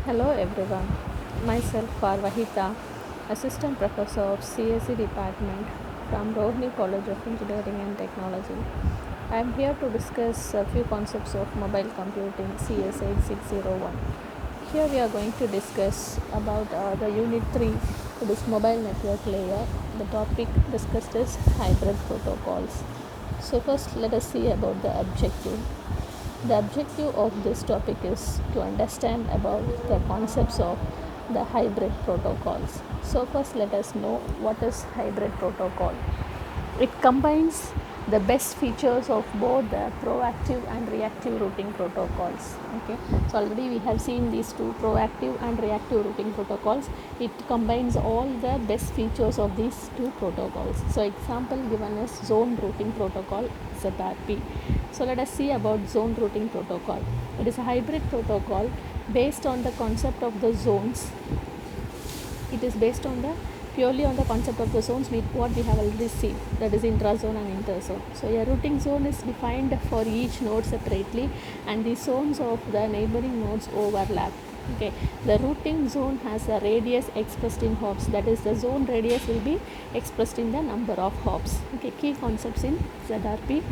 Hello everyone, myself Parvahita, Assistant Professor of CSE Department from Rohini College of Engineering and Technology. I am here to discuss a few concepts of mobile computing CS 8601. Here we are going to discuss about the Unit 3, that is mobile network layer. The topic discussed is hybrid protocols. So first let us see about the objective. The objective of this topic is to understand about the concepts of the hybrid protocols. So first let us know what is hybrid protocol. It combines the best features of both the proactive and reactive routing protocols. Okay, so already we have seen these two, proactive and reactive routing protocols. It combines all the best features of these two protocols. So example given is zone routing protocol, ZRP. So let us see about zone routing protocol. It is a hybrid protocol based on the concept of the zones. It is based on the purely on the concept of the zones, what we have already seen, that is intrazone and interzone. So a routing zone is defined for each node separately, and the zones of the neighboring nodes overlap. Okay, the routing zone has a radius expressed in hops, that is the zone radius will be expressed in the number of hops. Okay, key concepts in ZRP.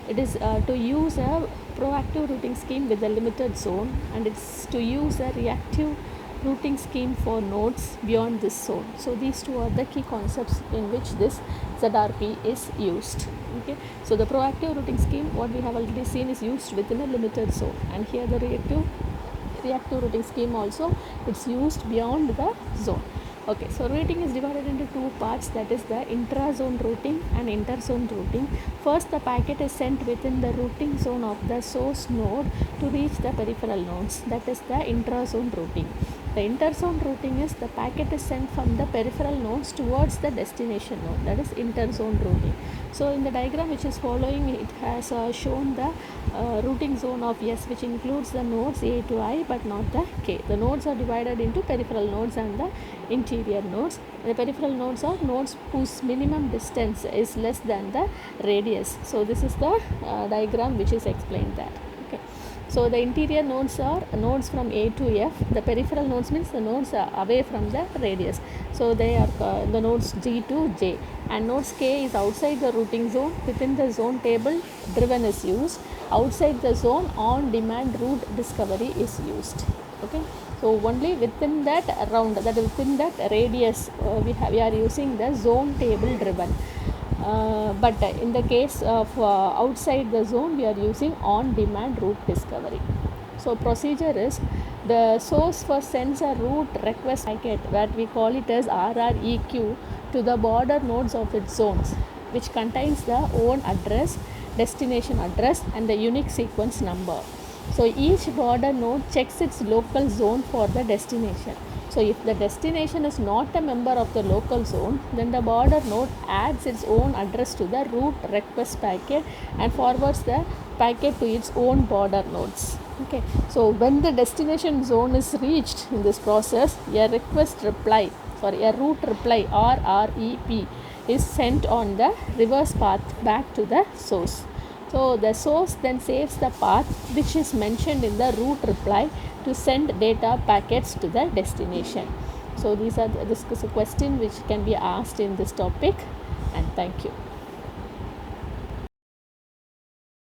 It is to use a proactive routing scheme with a limited zone, and it's to use a reactive routing scheme for nodes beyond this zone. So these two are the key concepts in which this ZRP is used. Okay, so the proactive routing scheme, what we have already seen, is used within a limited zone, and here the reactive routing scheme also, it's used beyond the zone. Okay, so routing is divided into two parts, that is the intrazone routing and interzone routing. First, the packet is sent within the routing zone of the source node to reach the peripheral nodes, that is the intrazone routing. The interzone routing is the packet is sent from the peripheral nodes towards the destination node, that is interzone routing. So in the diagram which is following, it has shown the routing zone of S, which includes the nodes A to I but not the K. The nodes are divided into peripheral nodes and the interior nodes. The peripheral nodes are nodes whose minimum distance is less than the radius. So this is the diagram which is explained that. Okay, so the interior nodes are nodes from A to F. The peripheral nodes means the nodes are away from the radius. So they are the nodes G to J, and nodes K is outside the routing zone. Within the zone table, driven is used. Outside the zone, on demand route discovery is used. Okay, so only within that round, that within that radius, we are using the zone table driven. But in the case of outside the zone, we are using on demand route discovery. So procedure is, the source first sends a route request packet, where we call it as RREQ, to the border nodes of its zones, which contains the own address, destination address, and the unique sequence number. So each border node checks its local zone for the destination. So if the destination is not a member of the local zone, then the border node adds its own address to the route request packet and forwards the packet to its own border nodes. Okay, so when the destination zone is reached in this process, a route reply RREP is sent on the reverse path back to the source. So the source then saves the path which is mentioned in the route reply to send data packets to the destination. So this is a question which can be asked in this topic, and thank you.